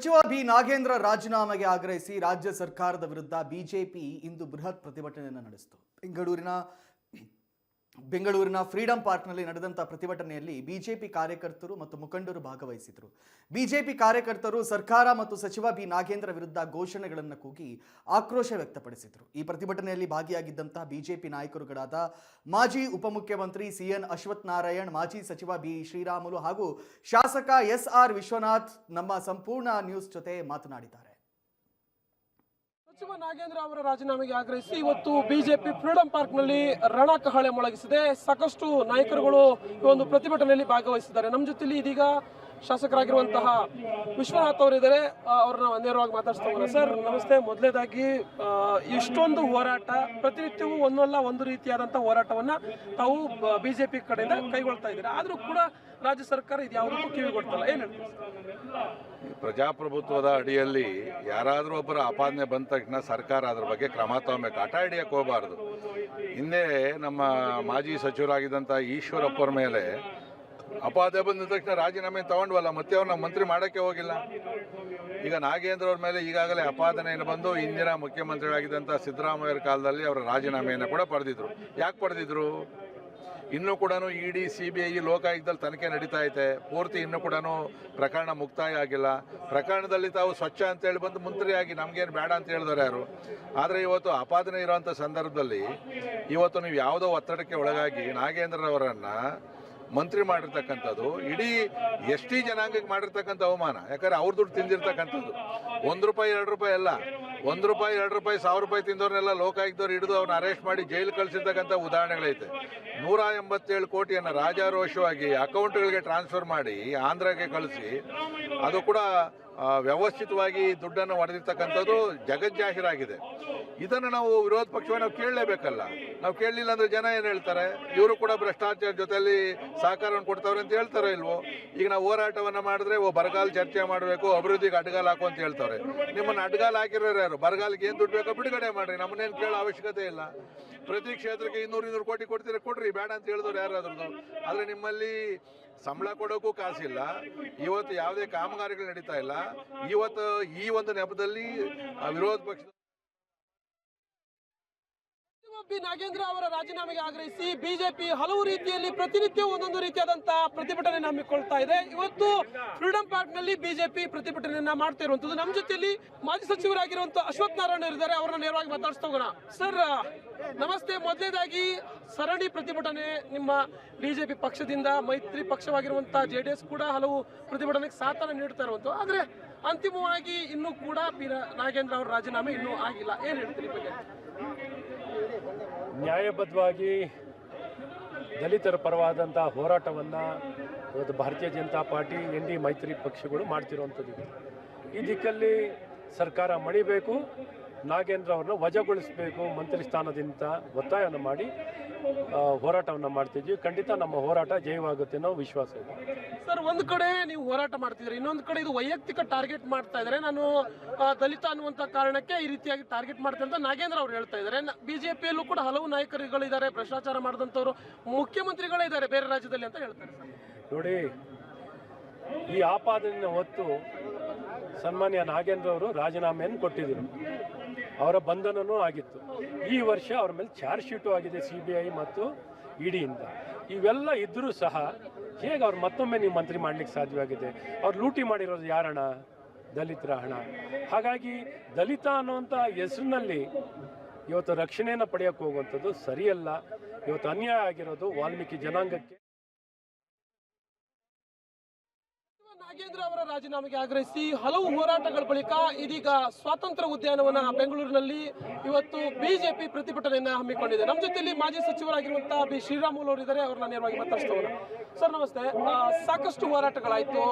ಸಚಿವ ಬಿ ನಾಗೇಂದ್ರ ರಾಜೀನಾಮೆಗೆ ಆಗ್ರಹಿಸಿ ರಾಜ್ಯ ಸರ್ಕಾರದ ವಿರುದ್ಧ ಬಿಜೆಪಿ ಇಂದು ಬೃಹತ್ ಪ್ರತಿಭಟನೆಯನ್ನು ನಡೆಸಿತು. ಬೆಂಗಳೂರಿನ ಫ್ರೀಡಂ ಪಾರ್ಕ್ನಲ್ಲಿ ನಡೆದಂಥ ಪ್ರತಿಭಟನೆಯಲ್ಲಿ ಬಿಜೆಪಿ ಕಾರ್ಯಕರ್ತರು ಮತ್ತು ಮುಖಂಡರು ಭಾಗವಹಿಸಿದರು. ಬಿಜೆಪಿ ಕಾರ್ಯಕರ್ತರು ಸರ್ಕಾರ ಮತ್ತು ಸಚಿವ ಬಿ ನಾಗೇಂದ್ರ ವಿರುದ್ಧ ಘೋಷಣೆಗಳನ್ನು ಕೂಗಿ ಆಕ್ರೋಶ ವ್ಯಕ್ತಪಡಿಸಿದರು. ಈ ಪ್ರತಿಭಟನೆಯಲ್ಲಿ ಭಾಗಿಯಾಗಿದ್ದಂತಹ ಬಿಜೆಪಿ ನಾಯಕರುಗಳಾದ ಮಾಜಿ ಉಪಮುಖ್ಯಮಂತ್ರಿ ಸಿಎನ್ ಅಶ್ವಥ್ ನಾರಾಯಣ್, ಮಾಜಿ ಸಚಿವ ಬಿ ಶ್ರೀರಾಮುಲು ಹಾಗೂ ಶಾಸಕ ಎಸ್ಆರ್ ವಿಶ್ವನಾಥ್ ನಮ್ಮ ಸಂಪೂರ್ಣ ನ್ಯೂಸ್ ಜೊತೆ ಮಾತನಾಡಿದ್ದಾರೆ. ಸಚಿವ ನಾಗೇಂದ್ರ ಅವರ ರಾಜೀನಾಮೆಗೆ ಆಗ್ರಹಿಸಿ ಇವತ್ತು ಬಿಜೆಪಿ ಫ್ರೀಡಂ ಪಾರ್ಕ್ ನಲ್ಲಿ ರಣಕಹಳೆ ಮೊಳಗಿಸಿದೆ. ಸಾಕಷ್ಟು ನಾಯಕರುಗಳು ಈ ಒಂದು ಪ್ರತಿಭಟನೆಯಲ್ಲಿ ಭಾಗವಹಿಸಿದ್ದಾರೆ. ನಮ್ಮ ಜೊತೆಲಿ ಇದೀಗ ಶಾಸಕರಾಗಿರುವಂತಹ ವಿಶ್ವನಾಥ್ ಅವರಿದ್ದಾರೆ. ಅವ್ರನ್ನ ನೇರವಾಗಿ ಮಾತಾಡ್ಸ್ತಾ ಹೋಗೋಣ. ಸರ್ ನಮಸ್ತೆ. ಮೊದಲನೇದಾಗಿ ಇಷ್ಟೊಂದು ಹೋರಾಟ, ಪ್ರತಿನಿತ್ಯವೂ ಒಂದಲ್ಲ ಒಂದು ರೀತಿಯಾದಂತಹ ಹೋರಾಟವನ್ನ ತಾವು ಬಿಜೆಪಿ ಕಡೆಯಿಂದ ಕೈಗೊಳ್ತಾ ಇದ್ದೀರಾ. ಆದ್ರೂ ಕೂಡ ರಾಜ್ಯ ಸರ್ಕಾರ ಇದು ಯಾವುದಕ್ಕೂ ಕಿವಿಗೊಡ್ತಲ್ಲ, ಏನ್ ಹೇಳ್ತೀವಿ? ಪ್ರಜಾಪ್ರಭುತ್ವದ ಅಡಿಯಲ್ಲಿ ಯಾರಾದರೂ ಒಬ್ಬರ ಆಪಾದನೆ ಬಂದ ತಕ್ಷಣ ಸರ್ಕಾರ ಅದ್ರ ಬಗ್ಗೆ ಕ್ರಮ ತಗೋಬೇಕು, ಹಠ ಹಿಡಿಯಕ್ಕೆ ಹೋಗಬಾರ್ದು. ಹಿಂದೆ ನಮ್ಮ ಮಾಜಿ ಸಚಿವರಾಗಿದ್ದಂಥ ಈಶ್ವರಪ್ಪರ ಮೇಲೆ ಅಪಾದನೆ ಬಂದ ತಕ್ಷಣ ರಾಜೀನಾಮೆ ತಗೊಂಡ್ವಲ್ಲ, ಮತ್ತೆ ಅವ್ರನ್ನ ಮಂತ್ರಿ ಮಾಡೋಕ್ಕೆ ಹೋಗಿಲ್ಲ. ಈಗ ನಾಗೇಂದ್ರ ಅವ್ರ ಮೇಲೆ ಈಗಾಗಲೇ ಅಪಾದನೆಯನ್ನು ಬಂದು ಇಂದಿನ ಮುಖ್ಯಮಂತ್ರಿಗಳಾಗಿದ್ದಂಥ ಸಿದ್ದರಾಮಯ್ಯರ ಕಾಲದಲ್ಲಿ ಅವರ ರಾಜೀನಾಮೆಯನ್ನು ಕೂಡ ಪಡೆದಿದ್ರು. ಯಾಕೆ ಪಡೆದಿದ್ರು? ಇನ್ನೂ ಕೂಡ ಇಡಿ, CBI, ಲೋಕಾಯುಕ್ತದಲ್ಲಿ ತನಿಖೆ ನಡೀತಾ ಐತೆ. ಪೂರ್ತಿ ಇನ್ನೂ ಕೂಡ ಪ್ರಕರಣ ಮುಕ್ತಾಯ ಆಗಿಲ್ಲ. ಪ್ರಕರಣದಲ್ಲಿ ತಾವು ಸ್ವಚ್ಛ ಅಂತೇಳಿ ಬಂದು ಮಂತ್ರಿಯಾಗಿ ನಮಗೇನು ಬೇಡ ಅಂತ ಹೇಳಿದವರು ಯಾರು? ಆದರೆ ಇವತ್ತು ಆಪಾದನೆ ಇರೋವಂಥ ಸಂದರ್ಭದಲ್ಲಿ ಇವತ್ತು ನೀವು ಯಾವುದೋ ಒತ್ತಡಕ್ಕೆ ಒಳಗಾಗಿ ನಾಗೇಂದ್ರರವರನ್ನು ಮಂತ್ರಿ ಮಾಡಿರ್ತಕ್ಕಂಥದ್ದು ಇಡೀ ST ಜನಾಂಗಕ್ಕೆ ಮಾಡಿರ್ತಕ್ಕಂಥ ಅವಮಾನ. ಯಾಕಂದರೆ ಅವ್ರ ದುಡ್ಡು ತಿಂದಿರ್ತಕ್ಕಂಥದ್ದು. ₹1, ₹2 ಅಲ್ಲ, ₹1, ₹2, ₹1000 ತಿಂದವ್ರನ್ನೆಲ್ಲ ಲೋಕಾಯುಕ್ತವ್ರು ಹಿಡಿದು ಅವ್ರನ್ನ ಅರೆಸ್ಟ್ ಮಾಡಿ ಜೈಲು ಕಳಿಸಿರ್ತಕ್ಕಂಥ ಉದಾಹರಣೆಗಳೈತೆ. 187 ಕೋಟಿಯನ್ನು ರಾಜಾರೋಷವಾಗಿ ಅಕೌಂಟ್ಗಳಿಗೆ ಟ್ರಾನ್ಸ್ಫರ್ ಮಾಡಿ ಆಂಧ್ರಕ್ಕೆ ಕಳಿಸಿ ಅದು ಕೂಡ ವ್ಯವಸ್ಥಿತವಾಗಿ ದುಡ್ಡನ್ನು ಹೊಡೆದಿರ್ತಕ್ಕಂಥದ್ದು ಜಗಜ್ಜಾಹೀರಾಗಿದೆ. ಇದನ್ನು ನಾವು ವಿರೋಧ ಪಕ್ಷವನ್ನು ನಾವು ಕೇಳಲೇಬೇಕಲ್ಲ. ನಾವು ಕೇಳಲಿಲ್ಲ ಅಂದರೆ ಜನ ಏನು ಹೇಳ್ತಾರೆ? ಇವರು ಕೂಡ ಭ್ರಷ್ಟಾಚಾರ ಜೊತೆಯಲ್ಲಿ ಸಹಕಾರವನ್ನು ಕೊಡ್ತಾವ್ರೆ ಅಂತ ಹೇಳ್ತಾರೋ ಇಲ್ವೋ? ಈಗ ನಾವು ಹೋರಾಟವನ್ನು ಮಾಡಿದ್ರೆ ಬರಗಾಲ ಚರ್ಚೆ ಮಾಡಬೇಕು, ಅಭಿವೃದ್ಧಿಗೆ ಅಡ್ಗಾಲ ಹಾಕು ಅಂತ ಹೇಳ್ತಾರೆ. ನಿಮ್ಮನ್ನು ಅಡ್ಗಾಲ ಹಾಕಿರೋರು ಯಾರು? ಬರಗಾಲಕ್ಕೆ ಏನು ದುಡ್ಡು ಬೇಕೋ ಬಿಡುಗಡೆ ಮಾಡಿರಿ, ನಮ್ಮನ್ನೇನು ಕೇಳೋ ಅವಶ್ಯಕತೆ ಇಲ್ಲ. ಪ್ರತಿ ಕ್ಷೇತ್ರಕ್ಕೆ 200 ಕೋಟಿ ಕೊಡ್ತೀರಿ, ಕೊಡ್ರಿ, ಬೇಡ ಅಂತ ಹೇಳಿದವ್ರು ಯಾರಾದ್ರೂ. ಆದರೆ ನಿಮ್ಮಲ್ಲಿ ಸಂಬಳ ಕೊಡೋಕ್ಕೂ ಕಾಸಿಲ್ಲ. ಇವತ್ತು ಯಾವುದೇ ಕಾಮಗಾರಿಗಳು ನಡೀತಾ ಇಲ್ಲ. ಇವತ್ತು ಈ ಒಂದು ನೆಪದಲ್ಲಿ ವಿರೋಧ ಪಕ್ಷ ಬಿ ನಾಗೇಂದ್ರ ಅವರ ರಾಜೀನಾಮೆಗೆ ಆಗ್ರಹಿಸಿ ಬಿಜೆಪಿ ಹಲವು ರೀತಿಯಲ್ಲಿ ಪ್ರತಿನಿತ್ಯ ಒಂದೊಂದು ರೀತಿಯಾದಂತಹ ಪ್ರತಿಭಟನೆ ಹಮ್ಮಿಕೊಳ್ತಾ ಇದೆ. ಇವತ್ತು ಫ್ರೀಡಂ ಪಾರ್ಕ್ ನಲ್ಲಿ ಬಿಜೆಪಿ ಪ್ರತಿಭಟನೆಯನ್ನ ಮಾಡ್ತಾ ಇರುವಂತದ್ದು. ನಮ್ಮ ಜೊತೆಯಲ್ಲಿ ಮಾಜಿ ಸಚಿವರಾಗಿರುವಂತಹ ಅಶ್ವಥ್ ನಾರಾಯಣ್ ಇದ್ದಾರೆ. ಅವರನ್ನ ನೇರವಾಗಿ ಮಾತಾಡ್ಸ್ತಾ ಹೋಗೋಣ. ಸರ್ ನಮಸ್ತೆ. ಮೊದಲನೇದಾಗಿ ಸರಣಿ ಪ್ರತಿಭಟನೆ ನಿಮ್ಮ ಬಿಜೆಪಿ ಪಕ್ಷದಿಂದ, ಮೈತ್ರಿ ಪಕ್ಷವಾಗಿರುವಂತಹ JDS ಕೂಡ ಹಲವು ಪ್ರತಿಭಟನೆಗೆ ಸಾಥನ್ನು ನೀಡ್ತಾ ಇರುವಂತದ್ದು. ಆದ್ರೆ ಅಂತಿಮವಾಗಿ ಇನ್ನೂ ಕೂಡ ಬಿ ನಾಗೇಂದ್ರ ಅವರ ರಾಜೀನಾಮೆ ಇನ್ನೂ ಆಗಿಲ್ಲ, ಏನ್ ಹೇಳ್ತೀರಿ ಬಗ್ಗೆ? ನ್ಯಾಯಬದ್ಧವಾಗಿ ದಲಿತರ ಪರವಾದಂಥ ಹೋರಾಟವನ್ನು ಇವತ್ತು ಭಾರತೀಯ ಜನತಾ ಪಾರ್ಟಿ ND ಮೈತ್ರಿ ಪಕ್ಷಗಳು ಮಾಡ್ತಿರುವಂಥದ್ದು. ಈ ದಿಕ್ಕಲ್ಲಿ ಸರ್ಕಾರ ಮಣಿಬೇಕು, ನಾಗೇಂದ್ರ ಅವ್ರನ್ನ ವಜಾಗೊಳಿಸಬೇಕು, ಮಂತ್ರಿ ಸ್ಥಾನದಿಂದ ಒತ್ತಾಯವನ್ನು ಮಾಡಿ ಹೋರಾಟವನ್ನು ಮಾಡ್ತಿದ್ವಿ. ಖಂಡಿತ ನಮ್ಮ ಹೋರಾಟ ಜಯವಾಗುತ್ತೆ ಅನ್ನೋ ವಿಶ್ವಾಸ ಇದೆ. ಸರ್, ಒಂದು ಕಡೆ ನೀವು ಹೋರಾಟ ಮಾಡ್ತಿದ್ರಿ, ಇನ್ನೊಂದು ಕಡೆ ಇದು ವೈಯಕ್ತಿಕ ಟಾರ್ಗೆಟ್ ಮಾಡ್ತಾ ಇದ್ದಾರೆ. ನಾನು ದಲಿತ ಅನ್ನುವಂಥ ಕಾರಣಕ್ಕೆ ಈ ರೀತಿಯಾಗಿ ಟಾರ್ಗೆಟ್ ಮಾಡ್ತಾರೆ ಅಂತ ನಾಗೇಂದ್ರ ಅವ್ರು ಹೇಳ್ತಾ ಇದ್ದಾರೆ. ಬಿಜೆಪಿಯಲ್ಲೂ ಕೂಡ ಹಲವು ನಾಯಕರುಗಳಿದ್ದಾರೆ, ಭ್ರಷ್ಟಾಚಾರ ಮಾಡಿದಂಥವ್ರು, ಮುಖ್ಯಮಂತ್ರಿಗಳೇ ಇದ್ದಾರೆ ಬೇರೆ ರಾಜ್ಯದಲ್ಲಿ ಅಂತ ಹೇಳ್ತಾರೆ. ನೋಡಿ, ಈ ಆಪಾದನೆಯನ್ನು ಹೊತ್ತು ಸನ್ಮಾನ್ಯ ನಾಗೇಂದ್ರ ಅವರು ರಾಜೀನಾಮೆಯನ್ನು ಕೊಟ್ಟಿದ್ದರು. ಅವರ ಬಂಧನವೂ ಆಗಿತ್ತು. ಈ ವರ್ಷ ಅವ್ರ ಮೇಲೆ ಚಾರ್ಜ್ ಶೀಟು ಆಗಿದೆ CBI ಮತ್ತು ಇಡಿಯಿಂದ. ಇವೆಲ್ಲ ಇದ್ದರೂ ಸಹ ಹೇಗೆ ಅವ್ರು ಮತ್ತೊಮ್ಮೆ ನೀವು ಮಂತ್ರಿ ಮಾಡಲಿಕ್ಕೆ ಸಾಧ್ಯವಾಗಿದೆ? ಅವ್ರು ಲೂಟಿ ಮಾಡಿರೋದು ಯಾರ ಹಣ? ದಲಿತರ ಹಣ. ಹಾಗಾಗಿ ದಲಿತ ಅನ್ನುವಂಥ ಹೆಸರಿನಲ್ಲಿ ಇವತ್ತು ರಕ್ಷಣೆಯನ್ನು ಪಡೆಯೋಕ್ಕೆ ಹೋಗುವಂಥದ್ದು ಸರಿಯಲ್ಲ. ಇವತ್ತು ಅನ್ಯಾಯ ಆಗಿರೋದು ವಾಲ್ಮೀಕಿ ಜನಾಂಗಕ್ಕೆ. ನಾಗೇಂದ್ರ ಅವರ ರಾಜೀನಾಮೆಗೆ ಆಗ್ರಹಿಸಿ ಹಲವು ಹೋರಾಟಗಳ ಬಳಿಕ ಇದೀಗ ಸ್ವಾತಂತ್ರ್ಯ ಉದ್ಯಾನವನ ಬೆಂಗಳೂರಿನಲ್ಲಿ ಇವತ್ತು ಬಿಜೆಪಿ ಪ್ರತಿಭಟನೆಯನ್ನ ಹಮ್ಮಿಕೊಂಡಿದೆ. ನಮ್ಮ ಜೊತೆಯಲ್ಲಿ ಮಾಜಿ ಸಚಿವರಾಗಿರುವಂತಹ ಬಿ ಶ್ರೀರಾಮುಲು ಅವರಿದ್ದಾರೆ. ಅವ್ರನ್ನ ನೇರವಾಗಿ ಮಾತಾಡ್ಸ್ತವ್ರು. ಸರ್ ನಮಸ್ತೆ. ಸಾಕಷ್ಟು ಹೋರಾಟಗಳಾಯ್ತು.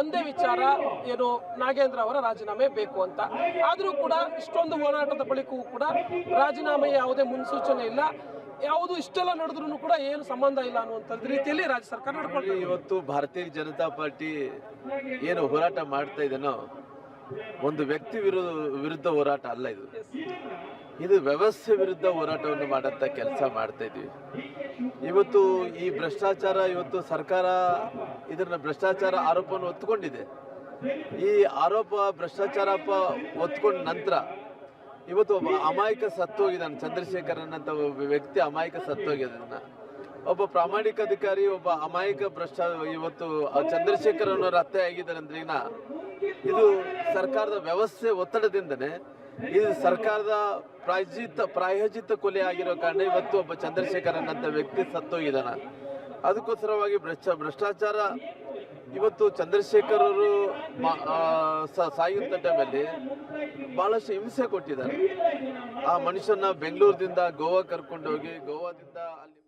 ಒಂದೇ ವಿಚಾರ ಏನು, ನಾಗೇಂದ್ರ ಅವರ ರಾಜೀನಾಮೆ ಬೇಕು ಅಂತ. ಆದರೂ ಕೂಡ ಇಷ್ಟೊಂದು ಹೋರಾಟದ ಬಳಿಕವೂ ಕೂಡ ರಾಜೀನಾಮೆಯ ಯಾವುದೇ ಮುನ್ಸೂಚನೆ ಇಲ್ಲ, ಯಾವುದು ಇಷ್ಟೆಲ್ಲ ನಡೆದ್ರೂ ಕೂಡ ಏನು ಸಂಬಂಧ ಇಲ್ಲ ಅನ್ನುವಂಥದ್ದು ರೀತಿಯಲ್ಲಿ ರಾಜ್ಯ ಸರ್ಕಾರ ನಡ್ಕೊಳ್ತೀವಿ. ಇವತ್ತು ಭಾರತೀಯ ಜನತಾ ಪಾರ್ಟಿ ಏನು ಹೋರಾಟ ಮಾಡ್ತಾ ಇದೆನೋ ಒಂದು ವ್ಯಕ್ತಿ ವಿರುದ್ಧ ಹೋರಾಟ ಅಲ್ಲ, ಇದು ವ್ಯವಸ್ಥೆ ವಿರುದ್ಧ ಹೋರಾಟವನ್ನು ಮಾಡಂತ ಕೆಲಸ ಮಾಡ್ತಾ ಇದ್ವಿ. ಇವತ್ತು ಈ ಭ್ರಷ್ಟಾಚಾರ, ಇವತ್ತು ಸರ್ಕಾರ ಇದನ್ನ ಭ್ರಷ್ಟಾಚಾರ ಆರೋಪವನ್ನು ಒತ್ತುಕೊಂಡಿದೆ. ಈ ಆರೋಪ ಭ್ರಷ್ಟಾಚಾರ ಹೊತ್ಕೊಂಡ ನಂತರ ಇವತ್ತು ಒಬ್ಬ ಅಮಾಯಕ ಸತ್ತೋಗಿದ್ದಾನೆ. ಚಂದ್ರಶೇಖರನ್ ಅಂತ ಒಬ್ಬ ವ್ಯಕ್ತಿ ಅಮಾಯಕ ಸತ್ತೋಗಿದ್ದಾನೆ. ಒಬ್ಬ ಪ್ರಾಮಾಣಿಕ ಅಧಿಕಾರಿ, ಒಬ್ಬ ಅಮಾಯಕ ಇವತ್ತು ಚಂದ್ರಶೇಖರನ್ ಅವರು ಹತ್ಯೆ ಆಗಿದ್ದಾರೆ ಅಂದ್ರೆ ಇದು ಸರ್ಕಾರದ ವ್ಯವಸ್ಥೆ ಒತ್ತಡದಿಂದನೇ, ಇದು ಸರ್ಕಾರದ ಪ್ರಾಯೋಜಿತ ಕೊಲೆ ಆಗಿರೋ ಕಾರಣ ಇವತ್ತು ಒಬ್ಬ ಚಂದ್ರಶೇಖರನ್ ಅಂತ ವ್ಯಕ್ತಿ ಸತ್ತೋಗಿದ್ದಾನೆ. ಅದಕ್ಕೋಸ್ಕರವಾಗಿ ಭ್ರಷ್ಟಾಚಾರ ಇವತ್ತು ಚಂದ್ರಶೇಖರ್ ಅವರು ಸಾಯುವಂಥ ಟೈಮಲ್ಲಿ ಬಹಳಷ್ಟು ಹಿಂಸೆ ಕೊಟ್ಟಿದ್ದಾರೆ. ಆ ಮನುಷ್ಯನ ಬೆಂಗಳೂರಿನಿಂದ ಗೋವಾ ಕರ್ಕೊಂಡೋಗಿ ಗೋವಾದಿಂದ ಅಲ್ಲಿ